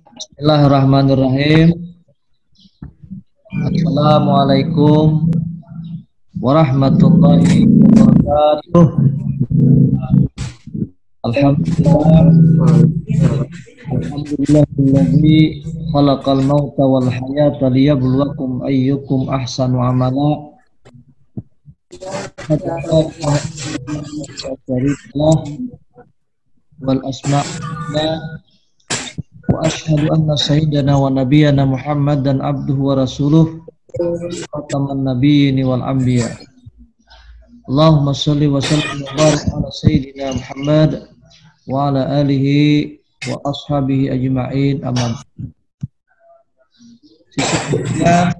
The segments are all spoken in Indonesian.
Bismillahirrahmanirrahim. Assalamualaikum warahmatullahi wabarakatuh. Alhamdulillah. Alhamdulillahilladzi khalaqal mauta wal hayata liyabluwakum ayyukum ahsanu amala. Wal asma'na wa ashhadu anna sayyidana wa nabiyyana Muhammadan abduhu wa rasuluh khataman nabiyyin wal anbiya. Allahumma shalli wa sallim wa barik ala sayyidina Muhammad wa ala alihi wa ashabihi ajma'in. Amin. Sisanya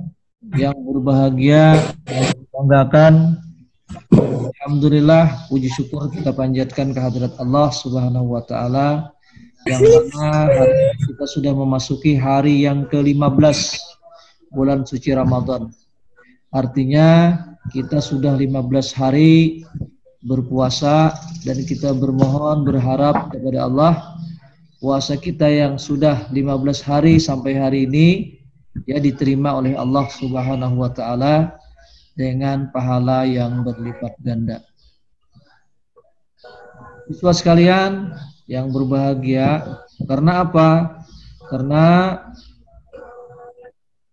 yang berbahagia, yang dibanggakan, alhamdulillah, puji syukur kita panjatkan kehadirat Allah Subhanahu wa taala yang mana hari kita sudah memasuki hari yang ke-15 bulan suci Ramadan. Artinya kita sudah 15 hari berpuasa dan kita bermohon berharap kepada Allah puasa kita yang sudah 15 hari sampai hari ini ya diterima oleh Allah Subhanahu wa taala dengan pahala yang berlipat ganda. Siswa sekalian yang berbahagia, karena apa? Karena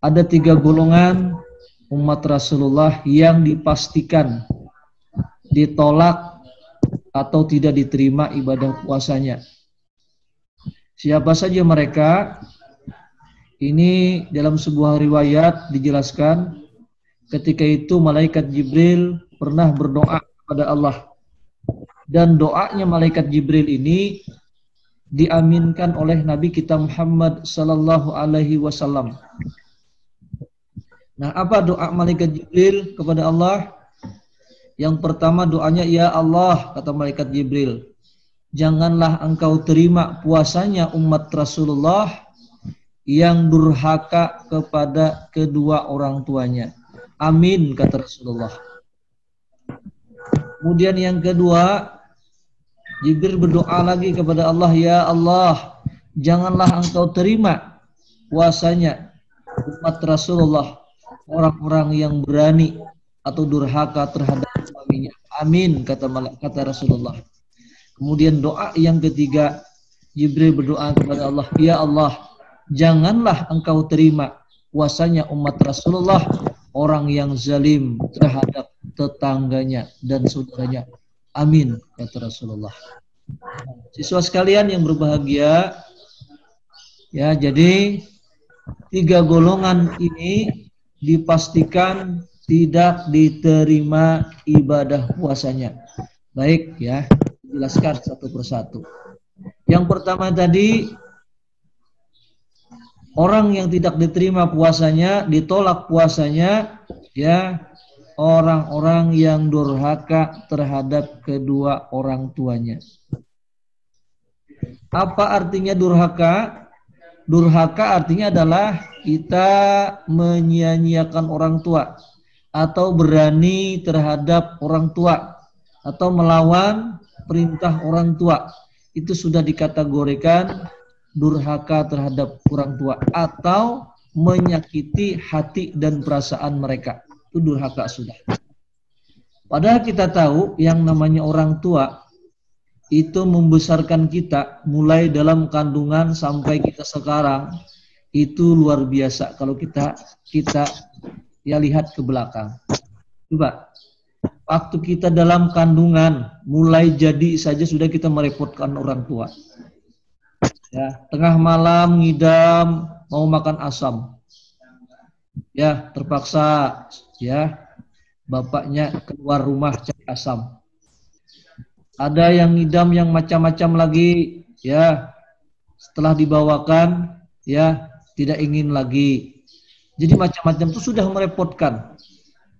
ada 3 golongan umat Rasulullah yang dipastikan ditolak atau tidak diterima ibadah puasanya. Siapa saja mereka? Ini dalam sebuah riwayat dijelaskan ketika itu malaikat Jibril pernah berdoa kepada Allah. Dan doanya malaikat Jibril ini diaminkan oleh Nabi kita Muhammad sallallahu alaihi wasallam. Nah, apa doa malaikat Jibril kepada Allah? Yang pertama doanya, ya Allah, kata malaikat Jibril, janganlah engkau terima puasanya umat Rasulullah yang durhaka kepada kedua orang tuanya. Amin, kata Rasulullah. Kemudian yang kedua, Jibril berdoa lagi kepada Allah, ya Allah, janganlah engkau terima puasanya umat Rasulullah, orang-orang yang berani atau durhaka terhadap suaminya. Amin, kata Rasulullah. Kemudian doa yang ketiga, Jibril berdoa kepada Allah, ya Allah, janganlah engkau terima puasanya umat Rasulullah, orang yang zalim terhadap tetangganya dan saudaranya. Amin, kata Rasulullah. Siswa sekalian yang berbahagia, ya, jadi 3 golongan ini dipastikan tidak diterima ibadah puasanya. Baik, ya, jelaskan satu persatu. Yang pertama tadi, orang yang tidak diterima puasanya, ditolak puasanya, ya, orang-orang yang durhaka terhadap kedua orang tuanya. Apa artinya durhaka? Durhaka artinya adalah kita menyia-nyiakan orang tua atau berani terhadap orang tua atau melawan perintah orang tua. Itu sudah dikategorikan durhaka terhadap orang tua atau menyakiti hati dan perasaan mereka. Itu durhaka sudah. Padahal kita tahu yang namanya orang tua itu membesarkan kita mulai dalam kandungan sampai kita sekarang, itu luar biasa kalau kita ya lihat ke belakang. Coba, waktu kita dalam kandungan mulai jadi saja sudah kita merepotkan orang tua. Ya, tengah malam ngidam mau makan asam. Ya, terpaksa ya bapaknya keluar rumah cari asam. Ada yang ngidam yang macam-macam lagi, ya, setelah dibawakan ya tidak ingin lagi. Jadi macam-macam itu sudah merepotkan.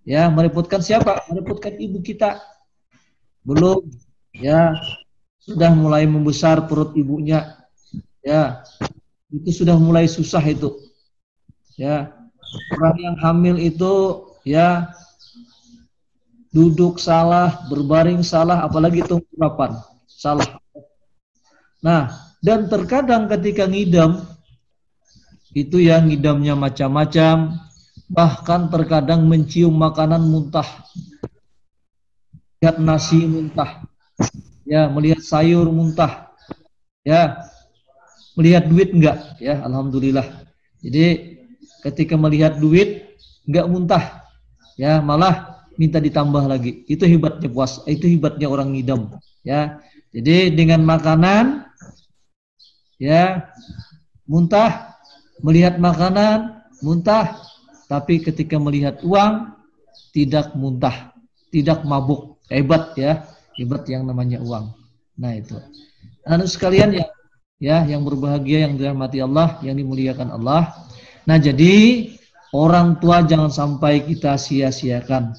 Ya, merepotkan siapa? Merepotkan ibu kita. Belum, ya, sudah mulai membesar perut ibunya. Ya, itu sudah mulai susah itu. Ya, orang yang hamil itu ya duduk salah, berbaring salah, apalagi tunggapan salah. Nah, dan terkadang ketika ngidam itu ya ngidamnya macam-macam, bahkan terkadang mencium makanan muntah, lihat nasi muntah, ya melihat sayur muntah, ya melihat duit enggak, ya alhamdulillah. Jadi ketika melihat duit enggak muntah, ya malah minta ditambah lagi. Itu hebatnya puasa, itu hebatnya orang ngidam, ya. Jadi dengan makanan, ya muntah, melihat makanan muntah, tapi ketika melihat uang tidak muntah, tidak mabuk. Hebat ya, hebat yang namanya uang. Nah itu. Anu sekalian yang berbahagia, yang dirahmati Allah, yang dimuliakan Allah. Nah jadi orang tua jangan sampai kita sia-siakan.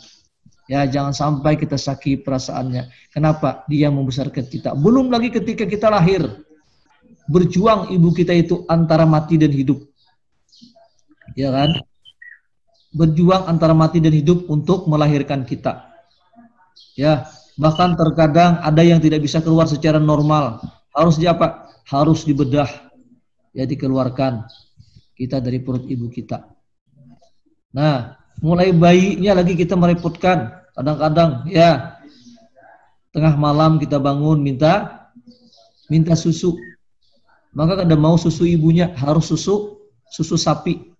Ya jangan sampai kita sakit perasaannya. Kenapa? Dia membesarkan kita. Belum lagi ketika kita lahir. Berjuang ibu kita itu antara mati dan hidup. Ya kan? Berjuang antara mati dan hidup untuk melahirkan kita. Ya, bahkan terkadang ada yang tidak bisa keluar secara normal. Harus apa? Harus dibedah. Ya dikeluarkan kita dari perut ibu kita. Nah, mulai bayinya lagi kita merepotkan. Kadang-kadang ya tengah malam kita bangun minta susu. Maka kada mau susu ibunya, harus susu sapi.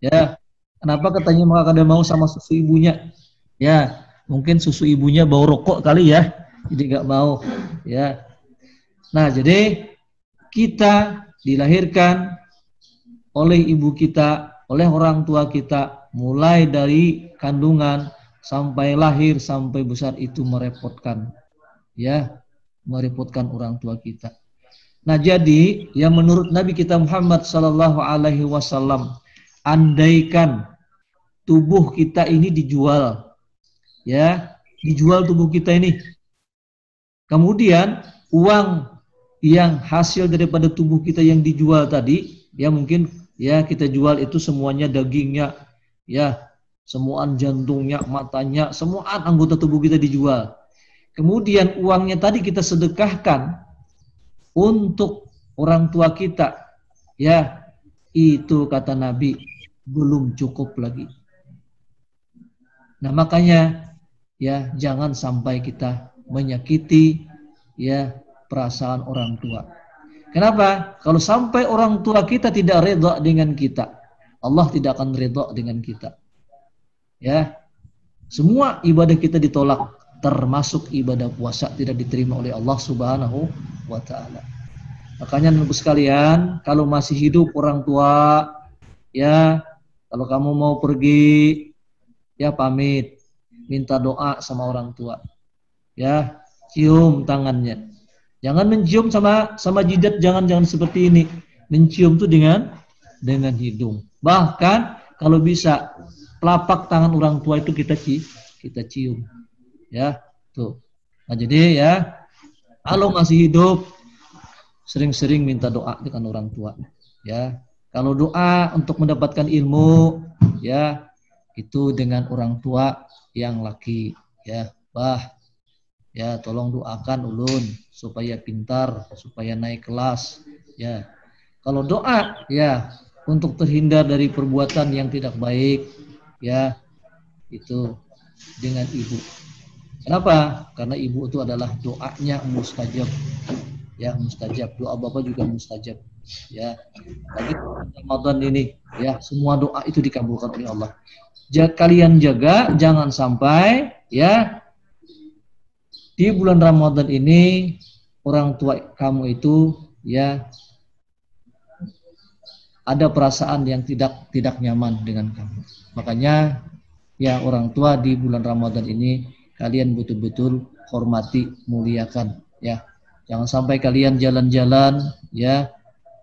Ya. Kenapa katanya maka kada mau sama susu ibunya? Ya, mungkin susu ibunya bau rokok kali ya. Jadi enggak mau, ya. Nah, jadi kita dilahirkan oleh ibu kita, oleh orang tua kita, mulai dari kandungan sampai lahir sampai besar itu merepotkan, ya, merepotkan orang tua kita. Nah jadi yang menurut Nabi kita Muhammad Sallallahu Alaihi Wasallam, andaikan tubuh kita ini dijual, ya, dijual tubuh kita ini, kemudian uang yang hasil daripada tubuh kita yang dijual tadi, ya mungkin ya kita jual itu semuanya dagingnya, ya. Semuaan jantungnya, matanya, semuaan anggota tubuh kita dijual. Kemudian uangnya tadi kita sedekahkan untuk orang tua kita. Ya, itu kata Nabi belum cukup lagi. Nah, makanya ya jangan sampai kita menyakiti ya perasaan orang tua. Kenapa? Kalau sampai orang tua kita tidak redha dengan kita, Allah tidak akan redha dengan kita. Ya, semua ibadah kita ditolak, termasuk ibadah puasa tidak diterima oleh Allah Subhanahu wa Ta'ala. Makanya Ibu sekalian, kalau masih hidup orang tua, ya, kalau kamu mau pergi, ya pamit, minta doa sama orang tua, ya, cium tangannya. Jangan mencium sama jidat, jangan seperti ini. Mencium tuh dengan hidung. Bahkan kalau bisa telapak tangan orang tua itu kita cium, ya tuh. Nah jadi ya kalau masih hidup sering-sering minta doa dengan orang tua, ya. Kalau doa untuk mendapatkan ilmu, ya itu dengan orang tua yang laki, ya. Ya tolong doakan ulun supaya pintar, supaya naik kelas, ya. Kalau doa, ya untuk terhindar dari perbuatan yang tidak baik, ya itu dengan ibu. Kenapa? Karena ibu itu adalah doanya mustajab, ya mustajab. Doa bapak juga mustajab, ya. Lagi Ramadan ini, ya semua doa itu dikabulkan oleh Allah. Kalian jaga jangan sampai ya di bulan Ramadan ini orang tua kamu itu ya ada perasaan yang tidak nyaman dengan kamu. Makanya ya orang tua di bulan Ramadan ini kalian betul-betul hormati, muliakan, ya. Jangan sampai kalian jalan-jalan ya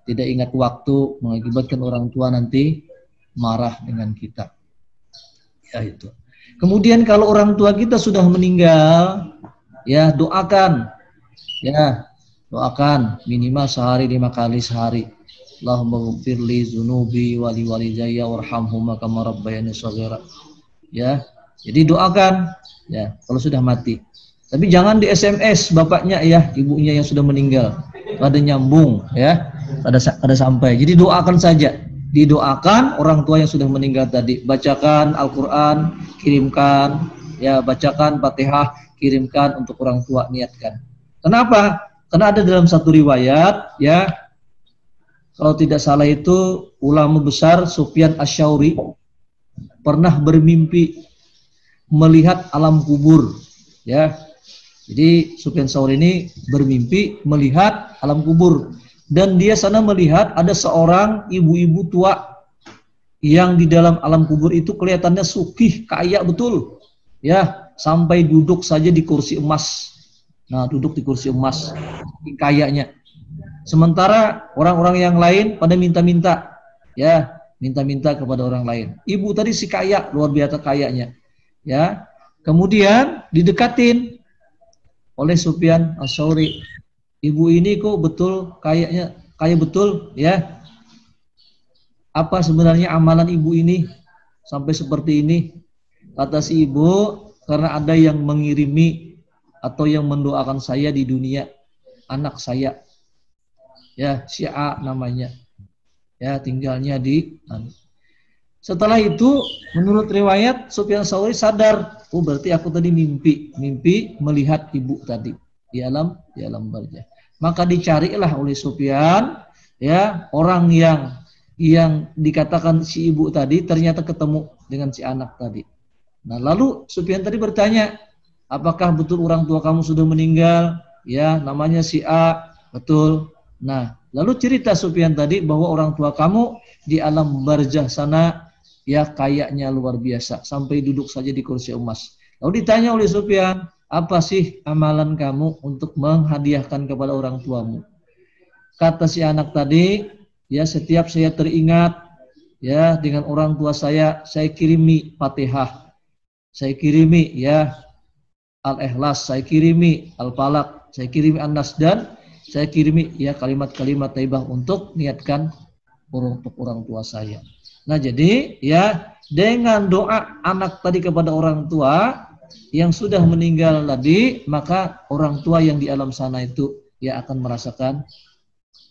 tidak ingat waktu, mengakibatkan orang tua nanti marah dengan kita. Ya itu. Kemudian kalau orang tua kita sudah meninggal, ya doakan. Ya, doakan minimal sehari 5 kali sehari. Allahumma ghfirli dzunubi wa li walidayya warhamhuma kama rabbayani shaghira. Ya. Jadi doakan ya kalau sudah mati. Tapi jangan di SMS bapaknya ya, ibunya yang sudah meninggal. Pada nyambung ya. Pada sampai. Jadi doakan saja. didoakan orang tua yang sudah meninggal tadi. Bacakan Al-Quran, kirimkan, ya bacakan Fatihah, kirimkan untuk orang tua, niatkan. Kenapa? Karena ada dalam satu riwayat, ya, kalau tidak salah itu ulama besar Sufyan Asy-Syauri pernah bermimpi melihat alam kubur, ya. Jadi Sufyan Asy-Syauri ini bermimpi melihat alam kubur. Dan dia sana melihat ada seorang ibu-ibu tua yang di dalam alam kubur itu kelihatannya sugih, kaya betul. Ya, sampai duduk saja di kursi emas. Nah, duduk di kursi emas, kayanya. Sementara orang-orang yang lain pada minta-minta. Ya, minta-minta kepada orang lain. Ibu tadi si kaya, luar biasa kayanya. Ya. Kemudian didekatin oleh Sufyan Asy-Syauri. Ibu ini kok betul kayaknya kaya betul, ya. Apa sebenarnya amalan ibu ini sampai seperti ini? Kata si ibu, karena ada yang mengirimi atau yang mendoakan saya di dunia, anak saya. Ya, si A namanya. Ya, tinggalnya di. Setelah itu, menurut riwayat Sufyan Asy-Syauri sadar, oh berarti aku tadi mimpi melihat ibu tadi di alam barzah. Maka dicarilah oleh Sufyan, ya, orang yang dikatakan si ibu tadi ternyata ketemu dengan si anak tadi. Nah, lalu Sufyan tadi bertanya, apakah betul orang tua kamu sudah meninggal? Ya, namanya si A, betul. Nah, lalu cerita Sufyan tadi bahwa orang tua kamu di alam barzah sana, ya, kayaknya luar biasa, sampai duduk saja di kursi emas. Lalu ditanya oleh Sufyan, apa sih amalan kamu untuk menghadiahkan kepada orang tuamu? Kata si anak tadi, ya, setiap saya teringat, ya, dengan orang tua saya kirimi Fatihah, saya kirimi, ya, Al-Ikhlas, saya kirimi Al-Falaq, saya kirimi An-Nas, dan saya kirimi, ya, kalimat-kalimat thayyibah untuk niatkan untuk orang tua saya. Nah, jadi, ya, dengan doa anak tadi kepada orang tua yang sudah meninggal tadi, maka orang tua yang di alam sana itu, ya, akan merasakan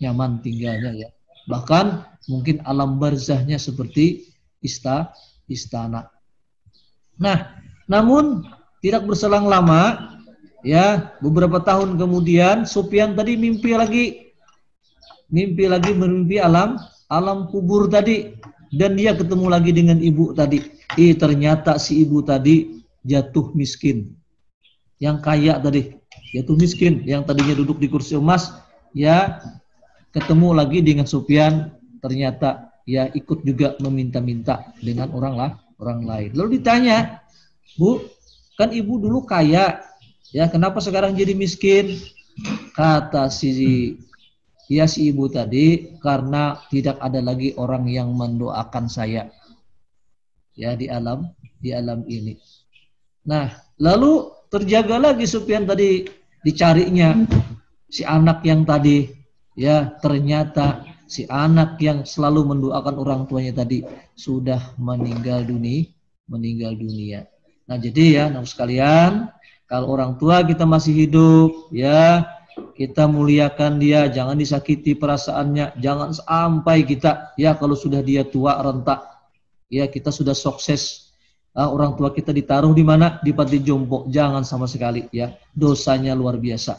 nyaman tinggalnya, ya. Bahkan mungkin alam barzahnya seperti istana. Nah, namun tidak berselang lama, ya, beberapa tahun kemudian Sufyan tadi mimpi lagi bermimpi alam kubur tadi, dan dia ketemu lagi dengan ibu tadi. Ternyata si ibu tadi jatuh miskin. Yang kaya tadi jatuh miskin, yang tadinya duduk di kursi emas, ya, ketemu lagi dengan Sufyan, ternyata, ya, ikut juga meminta-minta dengan orang lain. Lalu ditanya, Bu, kan ibu dulu kaya, ya, kenapa sekarang jadi miskin? Kata si ibu tadi, karena tidak ada lagi orang yang mendoakan saya, ya, di alam ini. Nah, lalu terjaga lagi Sufyan tadi, dicarinya si anak yang tadi, ya, ternyata si anak yang selalu mendoakan orang tuanya tadi sudah meninggal dunia. Nah, jadi, ya, anak sekalian, kalau orang tua kita masih hidup, ya, kita muliakan dia, jangan disakiti perasaannya, jangan sampai kita, ya, kalau sudah dia tua rentak, ya, kita sudah sukses, orang tua kita ditaruh di mana? Di panti jompo. Jangan sama sekali, ya, dosanya luar biasa,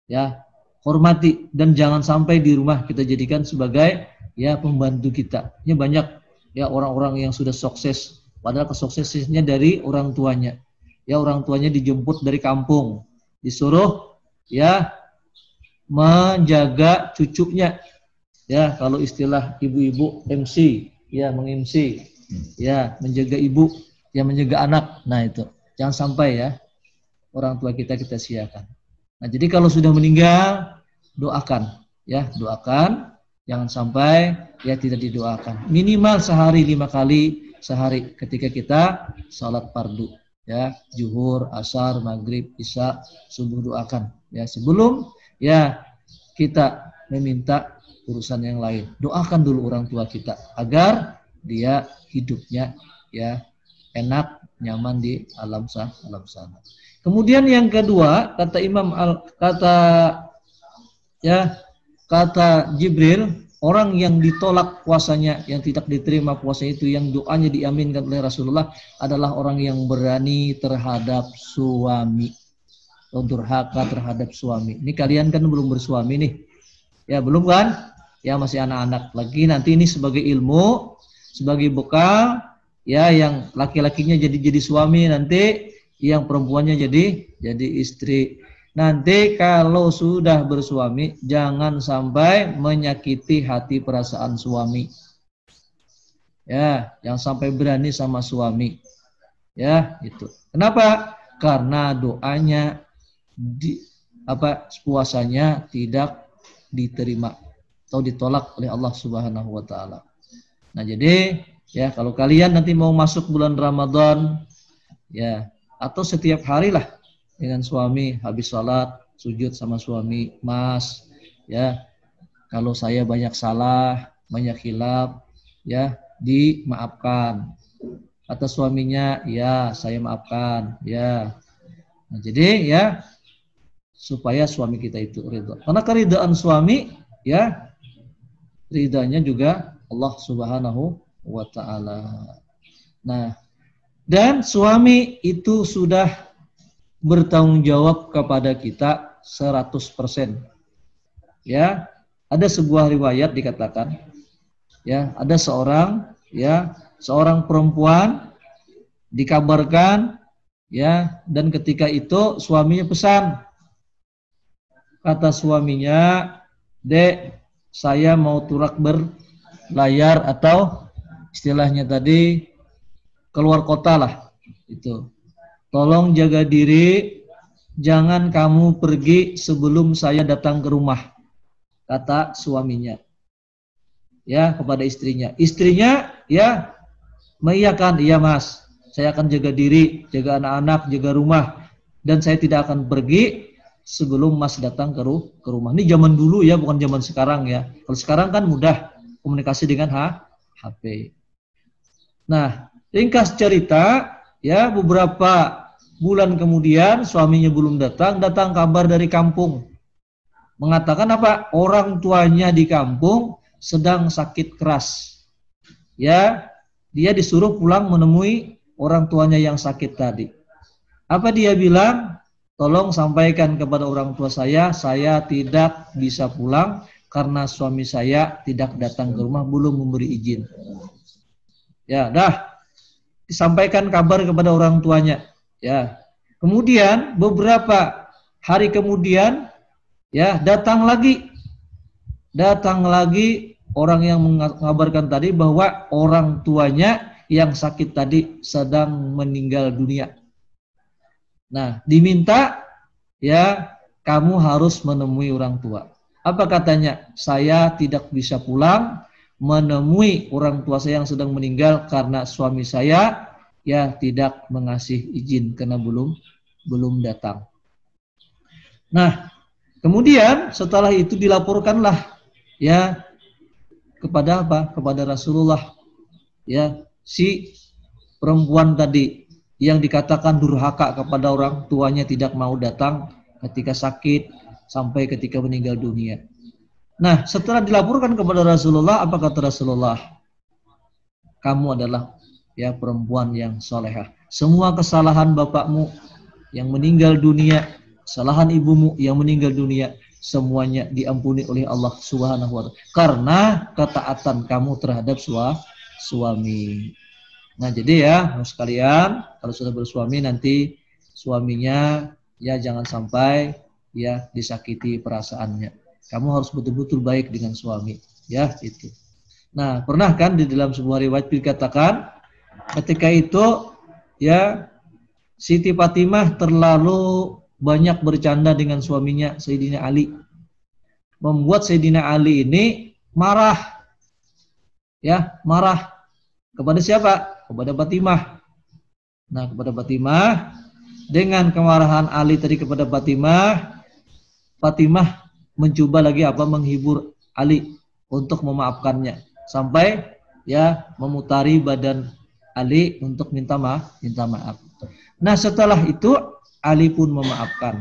ya. Hormati, dan jangan sampai di rumah kita jadikan sebagai, ya, pembantu kita. Ini banyak, ya, orang-orang yang sudah sukses, padahal kesuksesannya dari orang tuanya. Ya, orang tuanya dijemput dari kampung, disuruh, ya, menjaga cucunya. Ya, kalau istilah ibu-ibu MC, ya, meng-MC, ya, menjaga ibu, ya, menjaga anak. Nah, itu jangan sampai, ya, orang tua kita sia-siakan. Nah, jadi kalau sudah meninggal, doakan, ya, doakan, jangan sampai, ya, tidak didoakan. Minimal sehari 5 kali sehari ketika kita salat fardu, ya, zuhur, asar, maghrib, isya, subuh, doakan, ya, sebelum, ya, kita meminta urusan yang lain. Doakan dulu orang tua kita agar dia hidupnya, ya, enak, nyaman di alam sana. Kemudian yang kedua, kata kata Jibril, orang yang ditolak puasanya, yang tidak diterima puasanya itu, yang doanya diaminkan oleh Rasulullah adalah orang yang berani terhadap suami, atau durhaka terhadap suami. Ini kalian kan belum bersuami nih, ya belum kan? Ya masih anak-anak lagi. Nanti ini sebagai ilmu, sebagai bekal, ya yang laki-lakinya jadi suami, nanti yang perempuannya jadi istri. Nanti kalau sudah bersuami, jangan sampai menyakiti hati perasaan suami. Ya, jangan sampai berani sama suami. Ya, itu. Kenapa? Karena doanya puasanya tidak diterima atau ditolak oleh Allah Subhanahu wa taala. Nah, jadi ya kalau kalian nanti mau masuk bulan Ramadan, ya, atau setiap hari lah dengan suami, habis sholat sujud sama suami, Mas, ya kalau saya banyak salah, banyak khilaf, ya dimaafkan. Kata suaminya, ya saya maafkan, ya. Nah, jadi ya supaya suami kita itu ridha. Karena keridhaan suami, ya ridhanya juga Allah Subhanahu wa taala. Nah, dan suami itu sudah bertanggung jawab kepada kita 100%. Ya, ada sebuah riwayat dikatakan, ya, ada seorang perempuan dikabarkan, ya, dan ketika itu suaminya pesan. Kata suaminya, "Dek, saya mau turak berlayar," atau istilahnya tadi keluar kota lah itu. "Tolong jaga diri, jangan kamu pergi sebelum saya datang ke rumah," kata suaminya, ya, kepada istrinya. Istrinya ya mengiyakan, "Iya Mas, saya akan jaga diri, jaga anak-anak, jaga rumah, dan saya tidak akan pergi sebelum Mas datang ke rumah." Ini zaman dulu ya, bukan zaman sekarang ya. Kalau sekarang kan mudah komunikasi dengan HP. Nah, ringkas cerita, ya beberapa bulan kemudian suaminya belum datang kabar dari kampung. Mengatakan apa? Orang tuanya di kampung sedang sakit keras. Ya, dia disuruh pulang menemui orang tuanya yang sakit tadi. Apa dia bilang? "Tolong sampaikan kepada orang tua saya tidak bisa pulang karena suami saya tidak datang ke rumah, belum memberi izin." Ya, dah disampaikan kabar kepada orang tuanya. Ya. Kemudian beberapa hari kemudian, ya, datang lagi orang yang mengabarkan tadi bahwa orang tuanya yang sakit tadi sedang meninggal dunia. Nah, diminta, ya, kamu harus menemui orang tua. Apa katanya? "Saya tidak bisa pulang menemui orang tua saya yang sedang meninggal karena suami saya ya tidak mengasih izin karena belum datang." Nah, kemudian setelah itu dilaporkanlah, ya, kepada apa? Kepada Rasulullah, ya, si perempuan tadi yang dikatakan durhaka kepada orang tuanya, tidak mau datang ketika sakit sampai ketika meninggal dunia. Nah, setelah dilaporkan kepada Rasulullah, apa kata Rasulullah? "Kamu adalah, ya, perempuan yang solehah. Semua kesalahan bapakmu yang meninggal dunia, kesalahan ibumu yang meninggal dunia, semuanya diampuni oleh Allah Subhanahu wa taala karena ketaatan kamu terhadap suami." Nah, jadi ya, sekalian, kalau sudah bersuami nanti suaminya ya jangan sampai ya disakiti perasaannya. Kamu harus betul-betul baik dengan suami, ya, itu. Nah, pernah kan di dalam sebuah riwayat dikatakan ketika itu, ya, Siti Fatimah terlalu banyak bercanda dengan suaminya Sayyidina Ali, membuat Sayyidina Ali ini marah, ya, marah kepada siapa? Kepada Fatimah. Nah, kepada Fatimah, dengan kemarahan Ali tadi kepada Fatimah mencoba lagi apa? Menghibur Ali untuk memaafkannya sampai ya memutari badan Ali untuk minta maaf. Nah, setelah itu Ali pun memaafkan.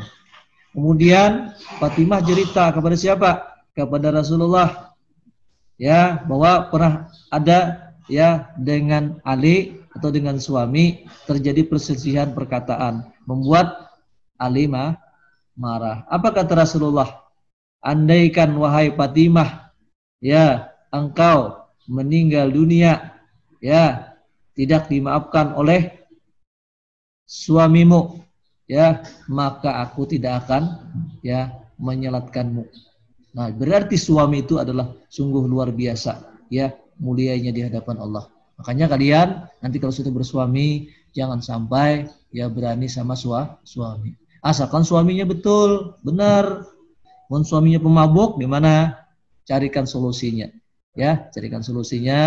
Kemudian Fatimah cerita kepada siapa? Kepada Rasulullah. ya bahwa pernah ada ya dengan Ali atau dengan suami terjadi perselisihan perkataan membuat Ali marah. Apa kata Rasulullah? Andaikan wahai Fatimah, ya engkau meninggal dunia, ya tidak dimaafkan oleh suamimu, ya maka aku tidak akan ya menyelatkanmu. Nah, berarti suami itu adalah sungguh luar biasa, ya mulianya di hadapan Allah. Makanya kalian nanti kalau sudah bersuami jangan sampai ya berani sama suami. Asalkan suaminya betul, benar. Mau suaminya pemabuk, gimana? Carikan solusinya. Ya, carikan solusinya.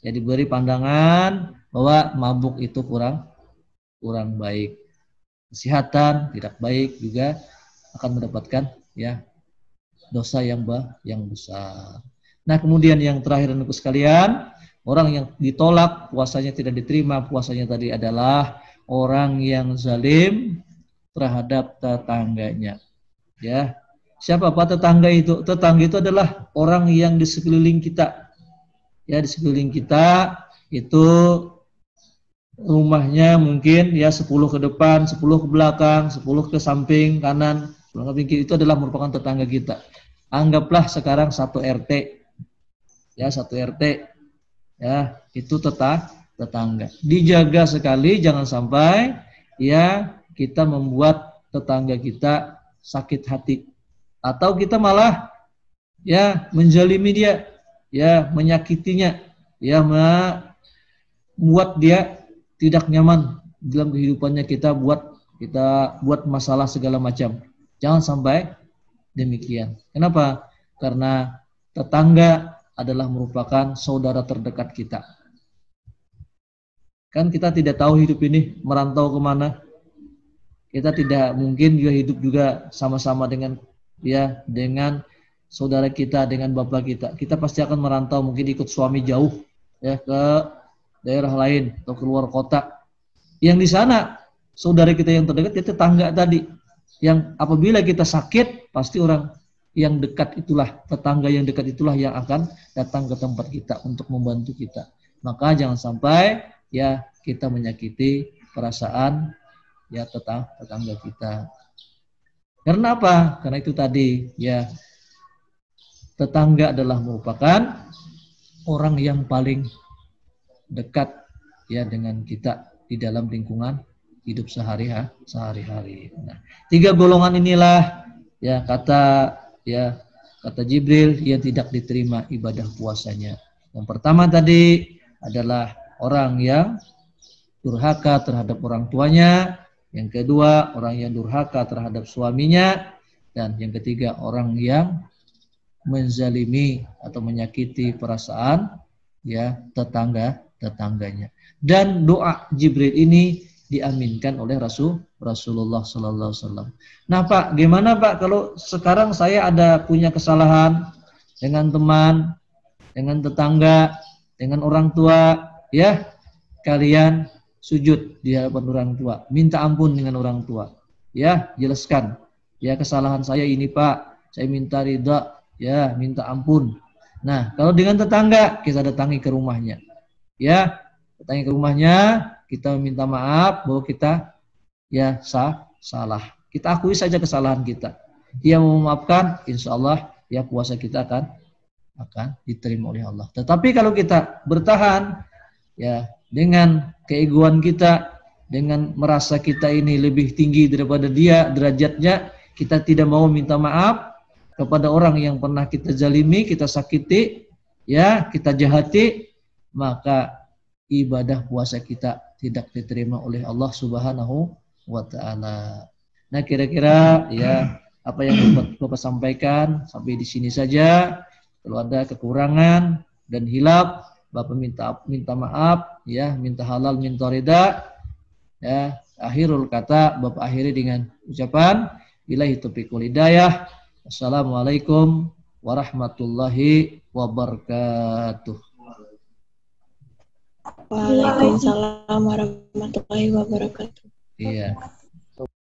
Ya diberi pandangan bahwa mabuk itu kurang baik. Kesehatan tidak baik juga akan mendapatkan ya dosa yang besar. Nah, kemudian yang terakhir untuk sekalian, orang yang ditolak puasanya tidak diterima, puasanya tadi adalah orang yang zalim terhadap tetangganya. Ya. Siapa Pak tetangga itu? Tetangga itu adalah orang yang di sekeliling kita. Ya, di sekeliling kita itu rumahnya mungkin ya 10 ke depan, 10 ke belakang, 10 ke samping kanan, itu adalah merupakan tetangga kita. Anggaplah sekarang satu RT. Ya, satu RT. Ya, itu tetangga. Dijaga sekali jangan sampai ya kita membuat tetangga kita sakit hati. Atau kita malah ya menjalimi dia, ya menyakitinya, ya membuat dia tidak nyaman dalam kehidupannya, kita buat masalah segala macam. Jangan sampai demikian. Kenapa? Karena tetangga adalah merupakan saudara terdekat kita. Kan kita tidak tahu hidup ini merantau kemana. Kita tidak mungkin juga hidup juga sama-sama dengan saudara kita, dengan bapak kita. Kita pasti akan merantau, mungkin ikut suami jauh ya ke daerah lain atau keluar kota. Yang di sana saudara kita yang terdekat itu tetangga tadi. Yang apabila kita sakit, pasti orang yang dekat itulah, tetangga yang dekat itulah yang akan datang ke tempat kita untuk membantu kita. Maka jangan sampai ya kita menyakiti perasaan ya tetangga kita. Karena apa? Karena itu tadi ya tetangga adalah merupakan orang yang paling dekat ya dengan kita di dalam lingkungan hidup sehari-hari. Nah, 3 golongan inilah ya kata Jibril yang tidak diterima ibadah puasanya. Yang pertama tadi adalah orang yang durhaka terhadap orang tuanya. Yang kedua, orang yang durhaka terhadap suaminya. Dan yang ketiga, orang yang menzalimi atau menyakiti perasaan ya tetangganya. Dan doa Jibril ini diaminkan oleh Rasulullah sallallahu alaihi wasallam. Nah, Pak, gimana Pak kalau sekarang saya ada punya kesalahan dengan teman, dengan tetangga, dengan orang tua, ya kalian sujud di hadapan orang tua, minta ampun dengan orang tua. Ya, jelaskan. Ya, kesalahan saya ini, Pak. Saya minta ridha, ya, minta ampun. Nah, kalau dengan tetangga, kita datangi ke rumahnya. Ya, datangi ke rumahnya, kita minta maaf bahwa kita ya salah. Kita akui saja kesalahan kita. Dia mau memaafkan, insya Allah ya puasa kita akan diterima oleh Allah. Tetapi kalau kita bertahan ya dengan keegoan kita, dengan merasa kita ini lebih tinggi daripada dia derajatnya, kita tidak mau minta maaf kepada orang yang pernah kita zalimi, kita sakiti, ya kita jahati, maka ibadah puasa kita tidak diterima oleh Allah Subhanahu wa taala. Nah, kira-kira ya apa yang Bapak sampaikan sampai di sini saja. Kalau ada kekurangan dan hilaf, Bapak minta maaf, ya, minta halal, minta ridha. Ya, akhirul kata Bapak akhiri dengan ucapan billahi taufiq wal hidayah. Assalamualaikum warahmatullahi wabarakatuh. Waalaikumsalam warahmatullahi wabarakatuh. Iya.